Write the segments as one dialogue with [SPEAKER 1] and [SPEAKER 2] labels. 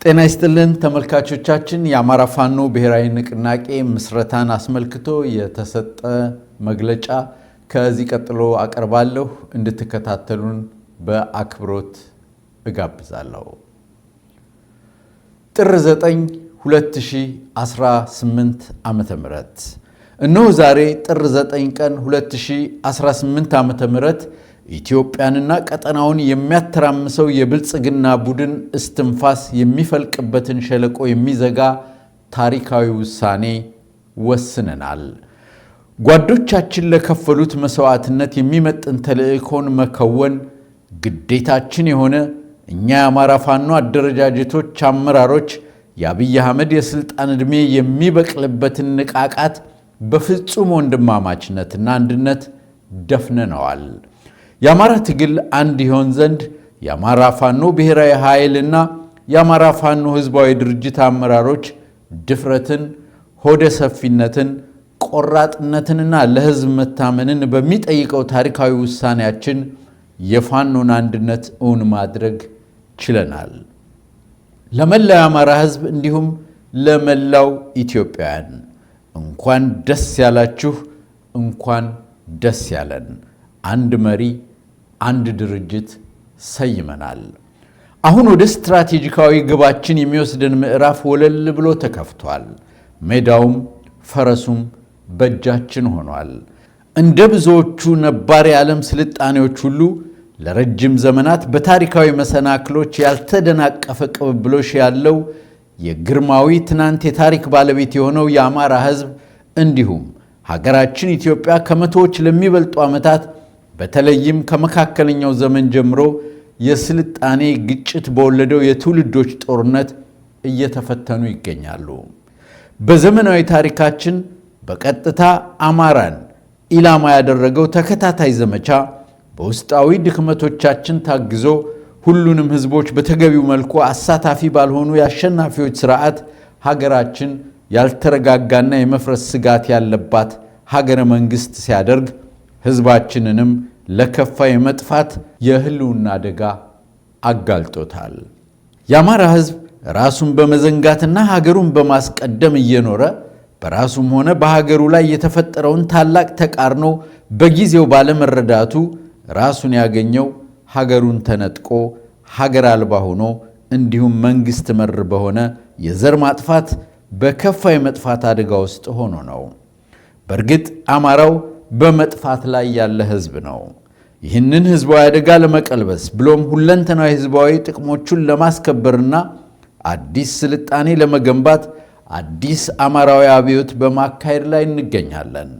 [SPEAKER 1] ጤና ይስጥልን ተመልካቾቻችን የአማራ ፋኖ ብሔራዊ ንቅናቄ ምስረታን አስመልክቶ የተሰጠ መግለጫ ከዚህ ቀጥሎ አቀርባለሁ እንድትከታተሉን በአክብሮት እጋብዛለሁ። ጥር 9 2018 ዓመተ ምህረት እነሆ ዛሬ ጥር 9 ቀን 2018 ዓመተ ምህረት ኢትዮጵያንና ቀጠናውን የሚያተራምሰው የብልጽግና ቡድን እስትንፋስ የሚፈልቅበትን ሸለቆ የሚዘጋ ታሪካዊ ውሳኔ ወስነናል። ጓዶቻችን ለከፈሉት መስዋዕትነት የሚመጥን ተልእኮን መከወን ግዴታችን የሆነ እኛ የአማራ ፋኖ አደረጃጀቶች አመራሮች የአብይ አህመድ የስልጣን ዕድሜ የሚበቅልበትን ንቃቃት በፍጹም ወንድማማችነትና አንድነት ደፍነነዋል። የአማራ ትግል አንድ ይሆን ዘንድ የአማራ ፋኖ ብሔራዊ ኃይልና የአማራ ፋኖ ህዝባዊ ድርጅት አመራሮች ድፍረትን፣ ሆደ ሰፊነትን፣ ቆራጥነትንና ለህዝብ መታመንን በሚጠይቀው ታሪካዊ ውሳኔያችን የፋኖን አንድነት እውን ማድረግ ችለናል። ለመላው የአማራ ህዝብ እንዲሁም ለመላው ኢትዮጵያውያን እንኳን ደስ ያላችሁ፣ እንኳን ደስ ያለን። አንድ መሪ፣ አንድ ድርጅት ሰይመናል። አሁን ወደ ስትራቴጂካዊ ግባችን የሚወስደን ምዕራፍ ወለል ብሎ ተከፍቷል። ሜዳውም ፈረሱም በእጃችን ሆኗል። እንደ ብዙዎቹ ነባር የዓለም ስልጣኔዎች ሁሉ ለረጅም ዘመናት በታሪካዊ መሰናክሎች ያልተደናቀፈ ቅብብሎሽ ያለው የግርማዊ ትናንት የታሪክ ባለቤት የሆነው የአማራ ህዝብ እንዲሁም ሀገራችን ኢትዮጵያ ከመቶዎች ለሚበልጡ ዓመታት በተለይም ከመካከለኛው ዘመን ጀምሮ የስልጣኔ ግጭት በወለደው የትውልዶች ጦርነት እየተፈተኑ ይገኛሉ። በዘመናዊ ታሪካችን በቀጥታ አማራን ኢላማ ያደረገው ተከታታይ ዘመቻ በውስጣዊ ድክመቶቻችን ታግዞ ሁሉንም ህዝቦች በተገቢው መልኩ አሳታፊ ባልሆኑ የአሸናፊዎች ስርዓት ሀገራችን ያልተረጋጋና የመፍረስ ስጋት ያለባት ሀገረ መንግስት ሲያደርግ ህዝባችንንም ለከፋ የመጥፋት የህልውና አደጋ አጋልጦታል። የአማራ ህዝብ ራሱን በመዘንጋትና ሀገሩን በማስቀደም እየኖረ በራሱም ሆነ በሀገሩ ላይ የተፈጠረውን ታላቅ ተቃርኖ በጊዜው ባለመረዳቱ ራሱን ያገኘው ሀገሩን ተነጥቆ ሀገር አልባ ሆኖ እንዲሁም መንግስት መር በሆነ የዘር ማጥፋት በከፋ የመጥፋት አደጋ ውስጥ ሆኖ ነው። በእርግጥ አማራው በመጥፋት ላይ ያለ ህዝብ ነው። ይህንን ህዝባዊ አደጋ ለመቀልበስ ብሎም ሁለንተናዊ ህዝባዊ ጥቅሞቹን ለማስከበርና አዲስ ስልጣኔ ለመገንባት አዲስ አማራዊ አብዮት በማካሄድ ላይ እንገኛለን።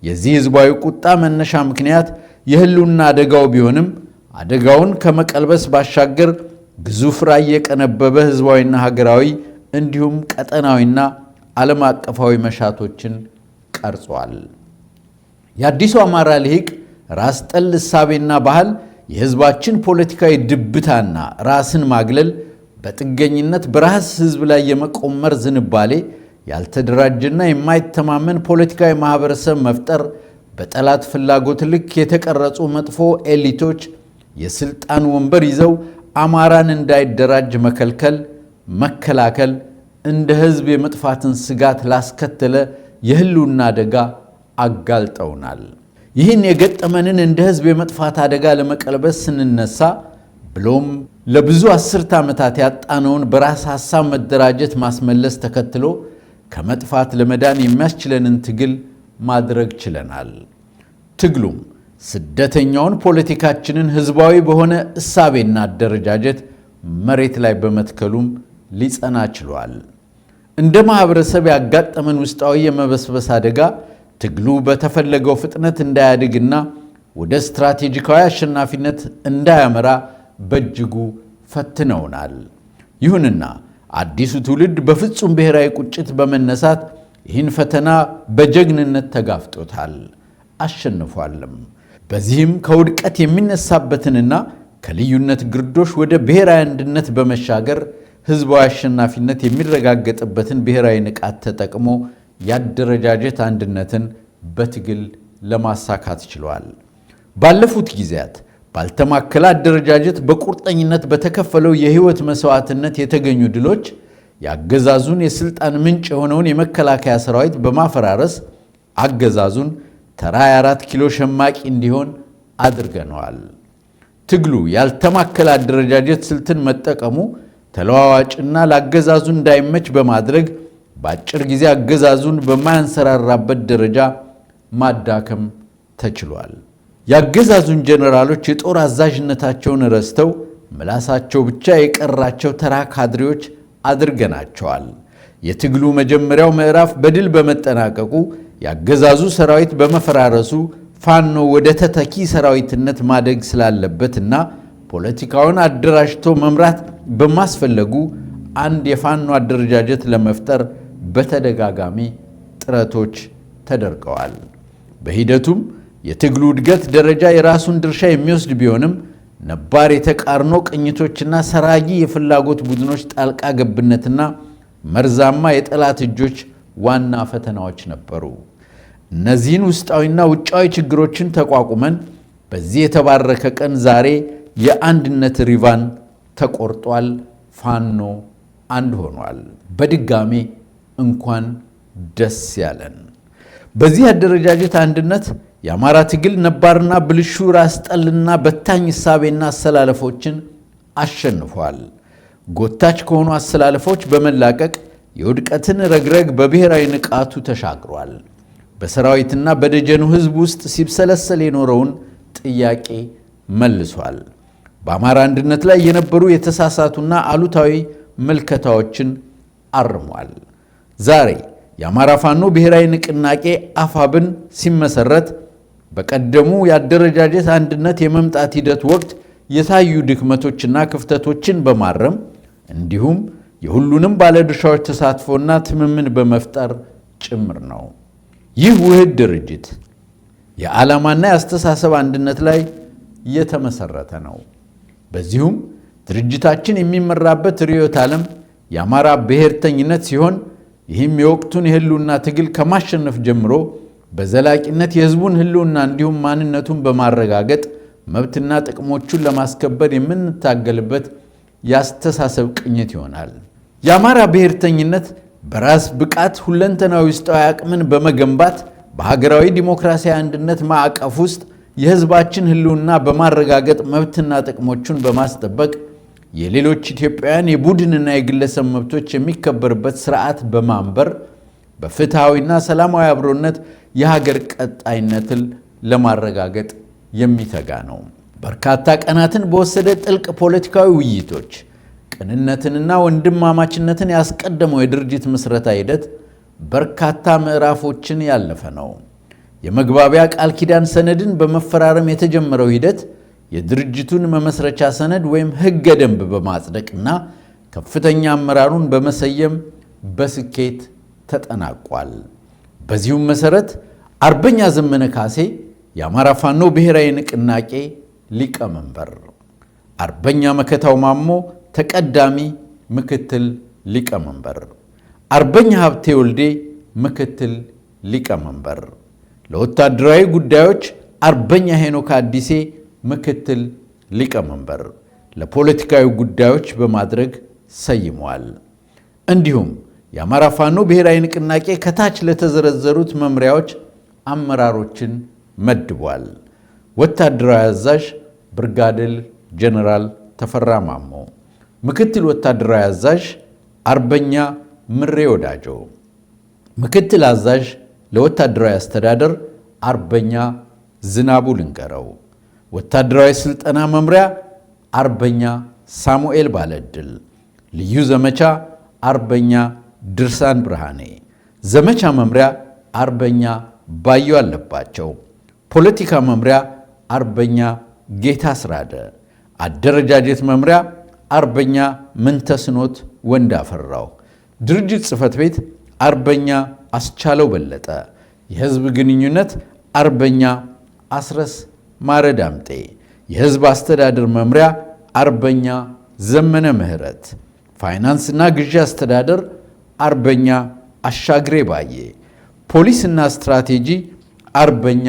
[SPEAKER 1] የዚህ ህዝባዊ ቁጣ መነሻ ምክንያት የህልውና አደጋው ቢሆንም አደጋውን ከመቀልበስ ባሻገር ግዙፍ ራዕይ የቀነበበ ህዝባዊና ሀገራዊ እንዲሁም ቀጠናዊና ዓለም አቀፋዊ መሻቶችን ቀርጿል። የአዲሱ አማራ ልሂቅ ራስ ጠል እሳቤና ባህል የህዝባችን ፖለቲካዊ ድብታና ራስን ማግለል፣ በጥገኝነት በራስ ህዝብ ላይ የመቆመር ዝንባሌ፣ ያልተደራጀና የማይተማመን ፖለቲካዊ ማህበረሰብ መፍጠር፣ በጠላት ፍላጎት ልክ የተቀረጹ መጥፎ ኤሊቶች የስልጣን ወንበር ይዘው አማራን እንዳይደራጅ መከልከል፣ መከላከል እንደ ህዝብ የመጥፋትን ስጋት ላስከተለ የህልውና አደጋ አጋልጠውናል። ይህን የገጠመንን እንደ ህዝብ የመጥፋት አደጋ ለመቀልበስ ስንነሳ ብሎም ለብዙ አስርት ዓመታት ያጣነውን በራስ ሐሳብ መደራጀት ማስመለስ ተከትሎ ከመጥፋት ለመዳን የሚያስችለንን ትግል ማድረግ ችለናል። ትግሉም ስደተኛውን ፖለቲካችንን ህዝባዊ በሆነ እሳቤና አደረጃጀት መሬት ላይ በመትከሉም ሊጸና ችሏል። እንደ ማህበረሰብ ያጋጠመን ውስጣዊ የመበስበስ አደጋ ትግሉ በተፈለገው ፍጥነት እንዳያድግና ወደ ስትራቴጂካዊ አሸናፊነት እንዳያመራ በእጅጉ ፈትነውናል። ይሁንና አዲሱ ትውልድ በፍጹም ብሔራዊ ቁጭት በመነሳት ይህን ፈተና በጀግንነት ተጋፍጦታል፣ አሸንፏልም። በዚህም ከውድቀት የሚነሳበትንና ከልዩነት ግርዶሽ ወደ ብሔራዊ አንድነት በመሻገር ህዝባዊ አሸናፊነት የሚረጋገጥበትን ብሔራዊ ንቃት ተጠቅሞ ያደረጃጀት አንድነትን በትግል ለማሳካት ችሏል። ባለፉት ጊዜያት ባልተማከለ አደረጃጀት በቁርጠኝነት በተከፈለው የህይወት መስዋዕትነት የተገኙ ድሎች የአገዛዙን የስልጣን ምንጭ የሆነውን የመከላከያ ሰራዊት በማፈራረስ አገዛዙን ተራ የ4 ኪሎ ሸማቂ እንዲሆን አድርገነዋል። ትግሉ ያልተማከለ አደረጃጀት ስልትን መጠቀሙ ተለዋዋጭና ለአገዛዙ እንዳይመች በማድረግ በአጭር ጊዜ አገዛዙን በማያንሰራራበት ደረጃ ማዳከም ተችሏል። የአገዛዙን ጀነራሎች የጦር አዛዥነታቸውን ረስተው ምላሳቸው ብቻ የቀራቸው ተራ ካድሬዎች አድርገናቸዋል። የትግሉ መጀመሪያው ምዕራፍ በድል በመጠናቀቁ የአገዛዙ ሰራዊት በመፈራረሱ ፋኖ ወደ ተተኪ ሰራዊትነት ማደግ ስላለበትና ፖለቲካውን አደራጅቶ መምራት በማስፈለጉ አንድ የፋኖ አደረጃጀት ለመፍጠር በተደጋጋሚ ጥረቶች ተደርገዋል። በሂደቱም የትግሉ እድገት ደረጃ የራሱን ድርሻ የሚወስድ ቢሆንም ነባር የተቃርኖ ቅኝቶችና ሰራጊ የፍላጎት ቡድኖች ጣልቃ ገብነትና መርዛማ የጠላት እጆች ዋና ፈተናዎች ነበሩ። እነዚህን ውስጣዊና ውጫዊ ችግሮችን ተቋቁመን በዚህ የተባረከ ቀን ዛሬ የአንድነት ሪቫን ተቆርጧል። ፋኖ አንድ ሆኗል። በድጋሜ እንኳን ደስ ያለን። በዚህ አደረጃጀት አንድነት የአማራ ትግል ነባርና ብልሹ ራስ ጠልና በታኝ እሳቤና አሰላለፎችን አሸንፏል። ጎታች ከሆኑ አሰላለፎች በመላቀቅ የውድቀትን ረግረግ በብሔራዊ ንቃቱ ተሻግሯል። በሰራዊትና በደጀኑ ሕዝብ ውስጥ ሲብሰለሰል የኖረውን ጥያቄ መልሷል። በአማራ አንድነት ላይ የነበሩ የተሳሳቱና አሉታዊ ምልከታዎችን አርሟል። ዛሬ የአማራ ፋኖ ብሔራዊ ንቅናቄ አፋብን ሲመሰረት በቀደሙ የአደረጃጀት አንድነት የመምጣት ሂደት ወቅት የታዩ ድክመቶችና ክፍተቶችን በማረም እንዲሁም የሁሉንም ባለድርሻዎች ተሳትፎና ትምምን በመፍጠር ጭምር ነው። ይህ ውህድ ድርጅት የዓላማና የአስተሳሰብ አንድነት ላይ የተመሰረተ ነው። በዚሁም ድርጅታችን የሚመራበት ርዕዮተ ዓለም የአማራ ብሔርተኝነት ሲሆን ይህም የወቅቱን የህልውና ትግል ከማሸነፍ ጀምሮ በዘላቂነት የህዝቡን ህልውና እንዲሁም ማንነቱን በማረጋገጥ መብትና ጥቅሞቹን ለማስከበር የምንታገልበት የአስተሳሰብ ቅኝት ይሆናል። የአማራ ብሔርተኝነት በራስ ብቃት ሁለንተናዊ ውስጣዊ አቅምን በመገንባት በሀገራዊ ዲሞክራሲያዊ አንድነት ማዕቀፍ ውስጥ የህዝባችን ህልውና በማረጋገጥ መብትና ጥቅሞቹን በማስጠበቅ የሌሎች ኢትዮጵያውያን የቡድንና የግለሰብ መብቶች የሚከበርበት ስርዓት በማንበር በፍትሃዊና ሰላማዊ አብሮነት የሀገር ቀጣይነትን ለማረጋገጥ የሚተጋ ነው። በርካታ ቀናትን በወሰደ ጥልቅ ፖለቲካዊ ውይይቶች ቅንነትንና ወንድማማችነትን ያስቀደመው የድርጅት ምስረታ ሂደት በርካታ ምዕራፎችን ያለፈ ነው። የመግባቢያ ቃል ኪዳን ሰነድን በመፈራረም የተጀመረው ሂደት የድርጅቱን መመስረቻ ሰነድ ወይም ህገ ደንብ በማጽደቅና ከፍተኛ አመራሩን በመሰየም በስኬት ተጠናቋል። በዚሁም መሰረት አርበኛ ዘመነ ካሴ የአማራ ፋኖ ብሔራዊ ንቅናቄ ሊቀመንበር፣ አርበኛ መከታው ማሞ ተቀዳሚ ምክትል ሊቀመንበር፣ አርበኛ ሀብቴ ወልዴ ምክትል ሊቀመንበር፣ ለወታደራዊ ጉዳዮች አርበኛ ሄኖክ አዲሴ ምክትል ሊቀመንበር ለፖለቲካዊ ጉዳዮች በማድረግ ሰይመዋል። እንዲሁም የአማራ ፋኖ ብሔራዊ ንቅናቄ ከታች ለተዘረዘሩት መምሪያዎች አመራሮችን መድቧል። ወታደራዊ አዛዥ ብርጋዴር ጀነራል ተፈራ ማሞ፣ ምክትል ወታደራዊ አዛዥ አርበኛ ምሬ ወዳጆ፣ ምክትል አዛዥ ለወታደራዊ አስተዳደር አርበኛ ዝናቡ ልንገረው፣ ወታደራዊ ስልጠና መምሪያ አርበኛ ሳሙኤል ባለድል፣ ልዩ ዘመቻ አርበኛ ድርሳን ብርሃኔ፣ ዘመቻ መምሪያ አርበኛ ባዩ አለባቸው፣ ፖለቲካ መምሪያ አርበኛ ጌታ ስራደ፣ አደረጃጀት መምሪያ አርበኛ ምንተስኖት ወንዳፈራው፣ ድርጅት ጽሕፈት ቤት አርበኛ አስቻለው በለጠ፣ የህዝብ ግንኙነት አርበኛ አስረስ ማረዳምጤ፣ የህዝብ አስተዳደር መምሪያ አርበኛ ዘመነ ምህረት፣ ፋይናንስና ግዢ አስተዳደር አርበኛ አሻግሬ ባዬ፣ ፖሊስና ስትራቴጂ አርበኛ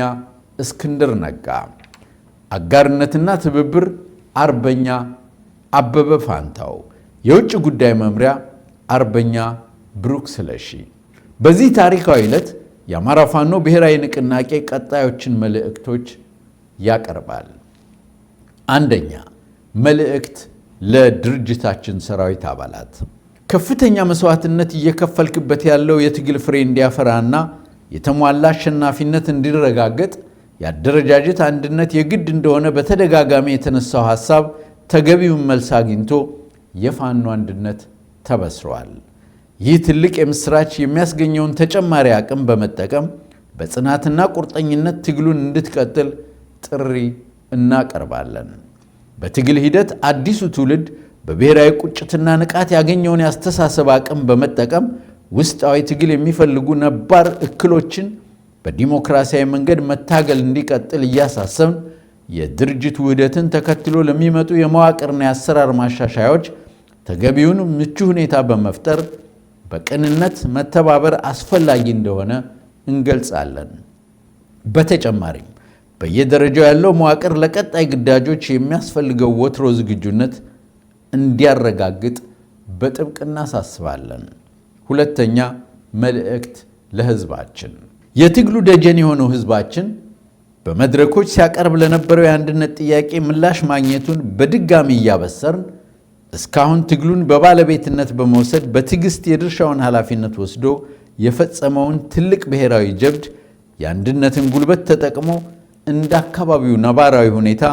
[SPEAKER 1] እስክንድር ነጋ፣ አጋርነትና ትብብር አርበኛ አበበ ፋንታው፣ የውጭ ጉዳይ መምሪያ አርበኛ ብሩክ ስለሺ። በዚህ ታሪካዊ ዕለት የአማራ ፋኖ ብሔራዊ ንቅናቄ ቀጣዮችን መልእክቶች ያቀርባል። አንደኛ፣ መልእክት ለድርጅታችን ሰራዊት አባላት። ከፍተኛ መስዋዕትነት እየከፈልክበት ያለው የትግል ፍሬ እንዲያፈራና የተሟላ አሸናፊነት እንዲረጋገጥ የአደረጃጀት አንድነት የግድ እንደሆነ በተደጋጋሚ የተነሳው ሐሳብ ተገቢውን መልስ አግኝቶ የፋኖ አንድነት ተበስሯል። ይህ ትልቅ የምስራች የሚያስገኘውን ተጨማሪ አቅም በመጠቀም በጽናትና ቁርጠኝነት ትግሉን እንድትቀጥል ጥሪ እናቀርባለን። በትግል ሂደት አዲሱ ትውልድ በብሔራዊ ቁጭትና ንቃት ያገኘውን ያስተሳሰብ አቅም በመጠቀም ውስጣዊ ትግል የሚፈልጉ ነባር እክሎችን በዲሞክራሲያዊ መንገድ መታገል እንዲቀጥል እያሳሰብን የድርጅት ውህደትን ተከትሎ ለሚመጡ የመዋቅርና የአሰራር ማሻሻያዎች ተገቢውን ምቹ ሁኔታ በመፍጠር በቅንነት መተባበር አስፈላጊ እንደሆነ እንገልጻለን። በተጨማሪም በየደረጃው ያለው መዋቅር ለቀጣይ ግዳጆች የሚያስፈልገው ወትሮ ዝግጁነት እንዲያረጋግጥ በጥብቅ እናሳስባለን። ሁለተኛ፣ መልእክት ለሕዝባችን። የትግሉ ደጀን የሆነው ሕዝባችን በመድረኮች ሲያቀርብ ለነበረው የአንድነት ጥያቄ ምላሽ ማግኘቱን በድጋሚ እያበሰርን እስካሁን ትግሉን በባለቤትነት በመውሰድ በትዕግስት የድርሻውን ኃላፊነት ወስዶ የፈጸመውን ትልቅ ብሔራዊ ጀብድ የአንድነትን ጉልበት ተጠቅሞ እንደ አካባቢው ነባራዊ ሁኔታ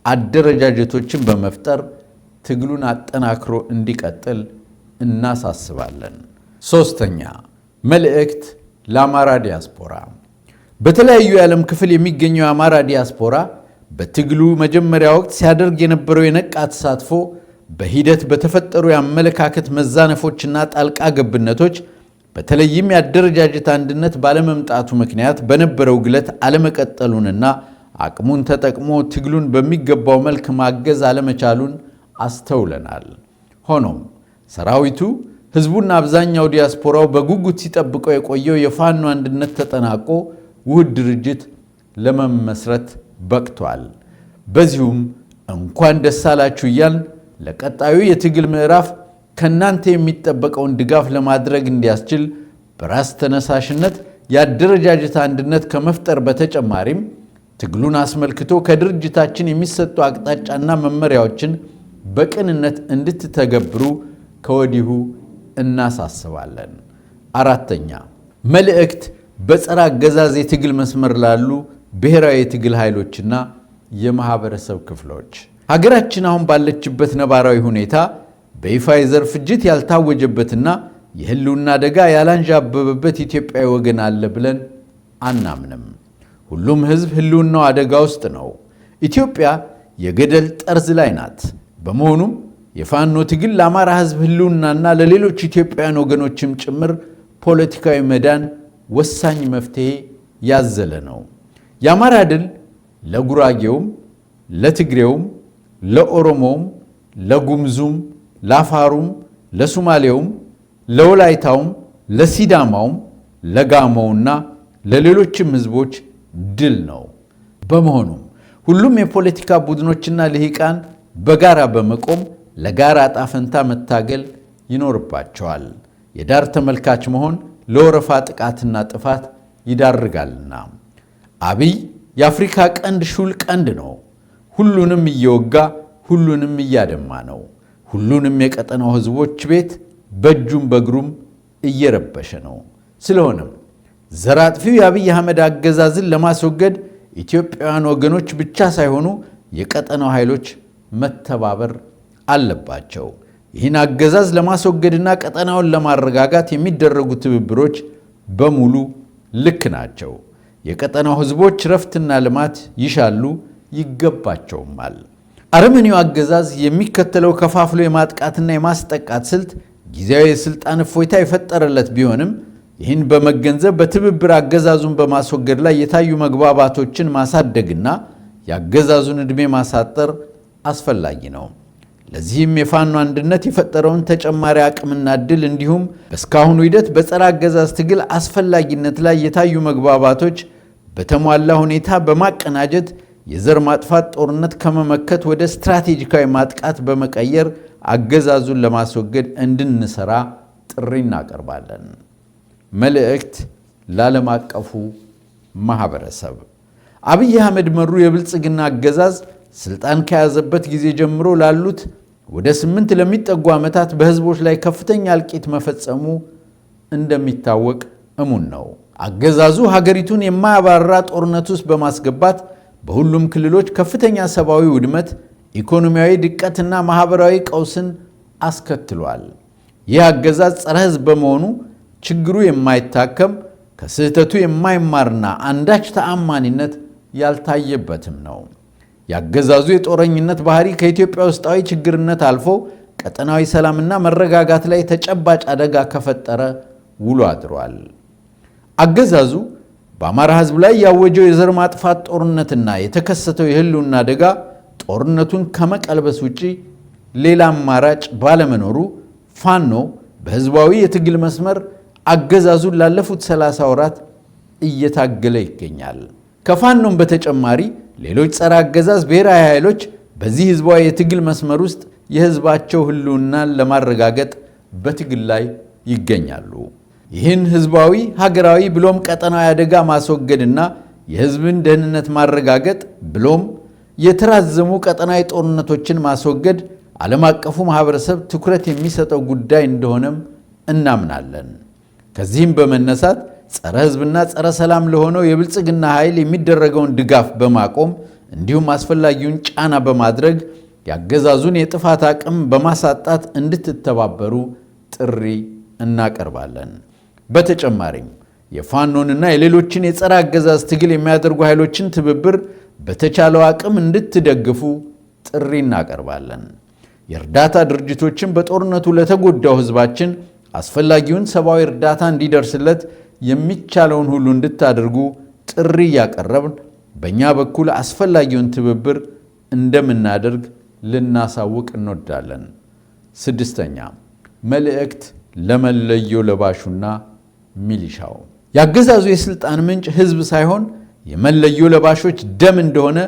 [SPEAKER 1] አደረጃጀቶችን በመፍጠር ትግሉን አጠናክሮ እንዲቀጥል እናሳስባለን። ሶስተኛ፣ መልእክት ለአማራ ዲያስፖራ። በተለያዩ የዓለም ክፍል የሚገኘው የአማራ ዲያስፖራ በትግሉ መጀመሪያ ወቅት ሲያደርግ የነበረው የነቃ ተሳትፎ በሂደት በተፈጠሩ የአመለካከት መዛነፎችና ጣልቃ ገብነቶች በተለይም የአደረጃጀት አንድነት ባለመምጣቱ ምክንያት በነበረው ግለት አለመቀጠሉንና አቅሙን ተጠቅሞ ትግሉን በሚገባው መልክ ማገዝ አለመቻሉን አስተውለናል። ሆኖም ሰራዊቱ፣ ሕዝቡና አብዛኛው ዲያስፖራው በጉጉት ሲጠብቀው የቆየው የፋኖ አንድነት ተጠናቆ ውህድ ድርጅት ለመመስረት በቅቷል። በዚሁም እንኳን ደስ አላችሁ እያልን ለቀጣዩ የትግል ምዕራፍ ከእናንተ የሚጠበቀውን ድጋፍ ለማድረግ እንዲያስችል በራስ ተነሳሽነት የአደረጃጀት አንድነት ከመፍጠር በተጨማሪም ትግሉን አስመልክቶ ከድርጅታችን የሚሰጡ አቅጣጫና መመሪያዎችን በቅንነት እንድትተገብሩ ከወዲሁ እናሳስባለን። አራተኛ፣ መልእክት በጸረ አገዛዝ የትግል መስመር ላሉ ብሔራዊ የትግል ኃይሎችና የማህበረሰብ ክፍሎች። ሀገራችን አሁን ባለችበት ነባራዊ ሁኔታ በይፋ የዘር ፍጅት ያልታወጀበትና የህልውና አደጋ ያላንዣበበበት ኢትዮጵያዊ ወገን አለ ብለን አናምንም። ሁሉም ህዝብ ህልውናው አደጋ ውስጥ ነው። ኢትዮጵያ የገደል ጠርዝ ላይ ናት። በመሆኑም የፋኖ ትግል ለአማራ ህዝብ ህልውናና ለሌሎች ኢትዮጵያውያን ወገኖችም ጭምር ፖለቲካዊ መዳን ወሳኝ መፍትሄ ያዘለ ነው። የአማራ ድል ለጉራጌውም፣ ለትግሬውም፣ ለኦሮሞውም፣ ለጉምዙም፣ ለአፋሩም፣ ለሱማሌውም፣ ለወላይታውም፣ ለሲዳማውም፣ ለጋሞውና ለሌሎችም ህዝቦች ድል ነው። በመሆኑም ሁሉም የፖለቲካ ቡድኖችና ልሂቃን በጋራ በመቆም ለጋራ ዕጣ ፈንታ መታገል ይኖርባቸዋል። የዳር ተመልካች መሆን ለወረፋ ጥቃትና ጥፋት ይዳርጋልና። አብይ የአፍሪካ ቀንድ ሹል ቀንድ ነው። ሁሉንም እየወጋ ሁሉንም እያደማ ነው። ሁሉንም የቀጠናው ህዝቦች ቤት በእጁም በእግሩም እየረበሸ ነው። ስለሆነም ዘር አጥፊው የአብይ አህመድ አገዛዝን ለማስወገድ ኢትዮጵያውያን ወገኖች ብቻ ሳይሆኑ የቀጠናው ኃይሎች መተባበር አለባቸው። ይህን አገዛዝ ለማስወገድና ቀጠናውን ለማረጋጋት የሚደረጉ ትብብሮች በሙሉ ልክ ናቸው። የቀጠናው ህዝቦች ረፍትና ልማት ይሻሉ ይገባቸውማል። አረመኔው አገዛዝ የሚከተለው ከፋፍሎ የማጥቃትና የማስጠቃት ስልት ጊዜያዊ የስልጣን እፎይታ የፈጠረለት ቢሆንም ይህን በመገንዘብ በትብብር አገዛዙን በማስወገድ ላይ የታዩ መግባባቶችን ማሳደግና የአገዛዙን ዕድሜ ማሳጠር አስፈላጊ ነው። ለዚህም የፋኖ አንድነት የፈጠረውን ተጨማሪ አቅምና ዕድል እንዲሁም በእስካሁኑ ሂደት በጸረ አገዛዝ ትግል አስፈላጊነት ላይ የታዩ መግባባቶች በተሟላ ሁኔታ በማቀናጀት የዘር ማጥፋት ጦርነት ከመመከት ወደ ስትራቴጂካዊ ማጥቃት በመቀየር አገዛዙን ለማስወገድ እንድንሰራ ጥሪ እናቀርባለን። መልእክት ለዓለም አቀፉ ማህበረሰብ። አብይ አህመድ መሩ የብልጽግና አገዛዝ ስልጣን ከያዘበት ጊዜ ጀምሮ ላሉት ወደ 8 ለሚጠጉ ዓመታት በህዝቦች ላይ ከፍተኛ እልቂት መፈጸሙ እንደሚታወቅ እሙን ነው። አገዛዙ ሀገሪቱን የማያባራ ጦርነት ውስጥ በማስገባት በሁሉም ክልሎች ከፍተኛ ሰብአዊ ውድመት፣ ኢኮኖሚያዊ ድቀትና ማህበራዊ ቀውስን አስከትሏል። ይህ አገዛዝ ጸረ ህዝብ በመሆኑ ችግሩ የማይታከም ከስህተቱ የማይማርና አንዳች ተአማኒነት ያልታየበትም ነው። የአገዛዙ የጦረኝነት ባህሪ ከኢትዮጵያ ውስጣዊ ችግርነት አልፎ ቀጠናዊ ሰላምና መረጋጋት ላይ ተጨባጭ አደጋ ከፈጠረ ውሎ አድሯል። አገዛዙ በአማራ ህዝብ ላይ ያወጀው የዘር ማጥፋት ጦርነትና የተከሰተው የህልውና አደጋ ጦርነቱን ከመቀልበስ ውጪ ሌላ አማራጭ ባለመኖሩ ፋኖ በህዝባዊ የትግል መስመር አገዛዙን ላለፉት 30 ወራት እየታገለ ይገኛል። ከፋኖም በተጨማሪ ሌሎች ጸረ አገዛዝ ብሔራዊ ኃይሎች በዚህ ህዝባዊ የትግል መስመር ውስጥ የህዝባቸው ህልውናን ለማረጋገጥ በትግል ላይ ይገኛሉ። ይህን ህዝባዊ ሀገራዊ ብሎም ቀጠናዊ አደጋ ማስወገድና የህዝብን ደህንነት ማረጋገጥ ብሎም የተራዘሙ ቀጠናዊ ጦርነቶችን ማስወገድ ዓለም አቀፉ ማህበረሰብ ትኩረት የሚሰጠው ጉዳይ እንደሆነም እናምናለን። ከዚህም በመነሳት ጸረ ህዝብና ጸረ ሰላም ለሆነው የብልጽግና ኃይል የሚደረገውን ድጋፍ በማቆም እንዲሁም አስፈላጊውን ጫና በማድረግ ያገዛዙን የጥፋት አቅም በማሳጣት እንድትተባበሩ ጥሪ እናቀርባለን። በተጨማሪም የፋኖንና የሌሎችን የጸረ አገዛዝ ትግል የሚያደርጉ ኃይሎችን ትብብር በተቻለው አቅም እንድትደግፉ ጥሪ እናቀርባለን። የእርዳታ ድርጅቶችን በጦርነቱ ለተጎዳው ህዝባችን አስፈላጊውን ሰብአዊ እርዳታ እንዲደርስለት የሚቻለውን ሁሉ እንድታደርጉ ጥሪ እያቀረብን በእኛ በኩል አስፈላጊውን ትብብር እንደምናደርግ ልናሳውቅ እንወዳለን። 6ኛ መልእክት ለመለዮ ለባሹና ሚሊሻው። ያገዛዙ የስልጣን ምንጭ ህዝብ ሳይሆን የመለዮ ለባሾች ደም እንደሆነ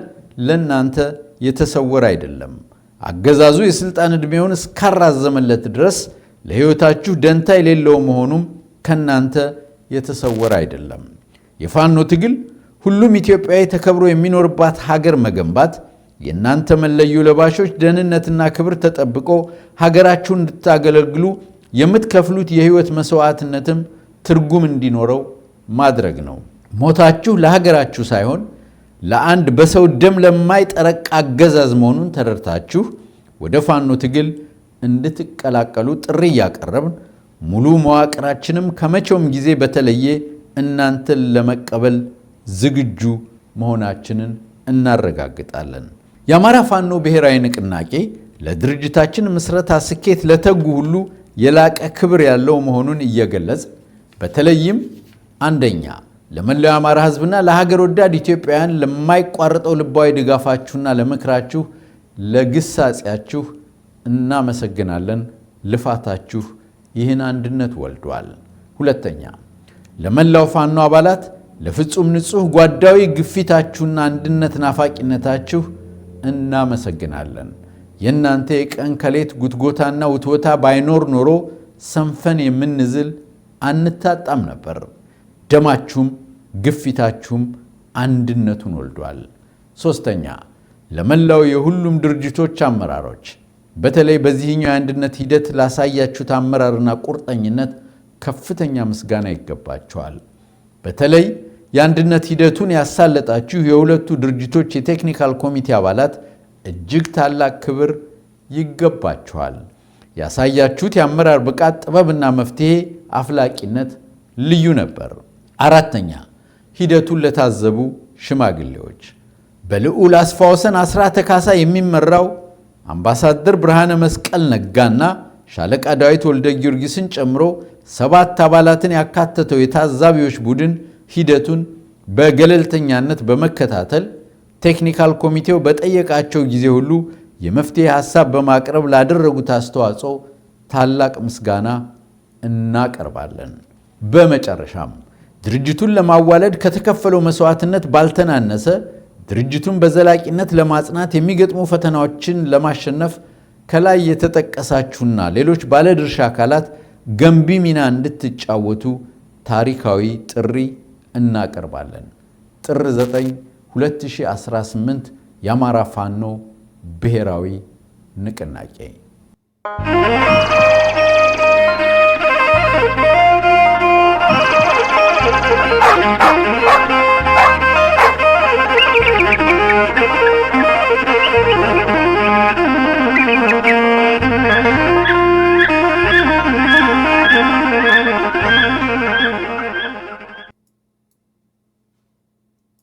[SPEAKER 1] ለናንተ የተሰወረ አይደለም። አገዛዙ የስልጣን ዕድሜውን እስካራዘመለት ድረስ ለህይወታችሁ ደንታ የሌለው መሆኑም ከናንተ የተሰወረ አይደለም። የፋኖ ትግል ሁሉም ኢትዮጵያዊ ተከብሮ የሚኖርባት ሀገር መገንባት፣ የናንተ መለዮ ለባሾች ደህንነትና ክብር ተጠብቆ ሀገራችሁን እንድታገለግሉ የምትከፍሉት የህይወት መስዋዕትነትም ትርጉም እንዲኖረው ማድረግ ነው። ሞታችሁ ለሀገራችሁ ሳይሆን ለአንድ በሰው ደም ለማይጠረቅ አገዛዝ መሆኑን ተረድታችሁ ወደ ፋኖ ትግል እንድትቀላቀሉ ጥሪ እያቀረብን ሙሉ መዋቅራችንም ከመቼውም ጊዜ በተለየ እናንተን ለመቀበል ዝግጁ መሆናችንን እናረጋግጣለን። የአማራ ፋኖ ብሔራዊ ንቅናቄ ለድርጅታችን ምስረታ ስኬት ለተጉ ሁሉ የላቀ ክብር ያለው መሆኑን እየገለጽ በተለይም አንደኛ ለመላው የአማራ ህዝብና ለሀገር ወዳድ ኢትዮጵያውያን ለማይቋረጠው ልባዊ ድጋፋችሁና ለምክራችሁ ለግሳጼያችሁ እናመሰግናለን። ልፋታችሁ ይህን አንድነት ወልዷል። ሁለተኛ ለመላው ፋኖ አባላት ለፍጹም ንጹህ ጓዳዊ ግፊታችሁና አንድነት ናፋቂነታችሁ እናመሰግናለን። የእናንተ የቀን ከሌት ጉትጎታና ውትወታ ባይኖር ኖሮ ሰንፈን የምንዝል አንታጣም ነበር። ደማችሁም ግፊታችሁም አንድነቱን ወልዷል። ሶስተኛ ለመላው የሁሉም ድርጅቶች አመራሮች በተለይ በዚህኛው የአንድነት ሂደት ላሳያችሁት አመራርና ቁርጠኝነት ከፍተኛ ምስጋና ይገባችኋል። በተለይ የአንድነት ሂደቱን ያሳለጣችሁ የሁለቱ ድርጅቶች የቴክኒካል ኮሚቴ አባላት እጅግ ታላቅ ክብር ይገባችኋል። ያሳያችሁት የአመራር ብቃት፣ ጥበብና መፍትሄ አፍላቂነት ልዩ ነበር። አራተኛ ሂደቱን ለታዘቡ ሽማግሌዎች በልዑል አስፋወሰን አስራተ ካሳ የሚመራው አምባሳደር ብርሃነ መስቀል ነጋና ሻለቃ ዳዊት ወልደ ጊዮርጊስን ጨምሮ 7 አባላትን ያካተተው የታዛቢዎች ቡድን ሂደቱን በገለልተኛነት በመከታተል ቴክኒካል ኮሚቴው በጠየቃቸው ጊዜ ሁሉ የመፍትሄ ሐሳብ በማቅረብ ላደረጉት አስተዋጽኦ ታላቅ ምስጋና እናቀርባለን። በመጨረሻም ድርጅቱን ለማዋለድ ከተከፈለው መስዋዕትነት ባልተናነሰ ድርጅቱን በዘላቂነት ለማጽናት የሚገጥሙ ፈተናዎችን ለማሸነፍ ከላይ የተጠቀሳችሁና ሌሎች ባለድርሻ አካላት ገንቢ ሚና እንድትጫወቱ ታሪካዊ ጥሪ እናቀርባለን። ጥር 9 2018 የአማራ ፋኖ ብሔራዊ ንቅናቄ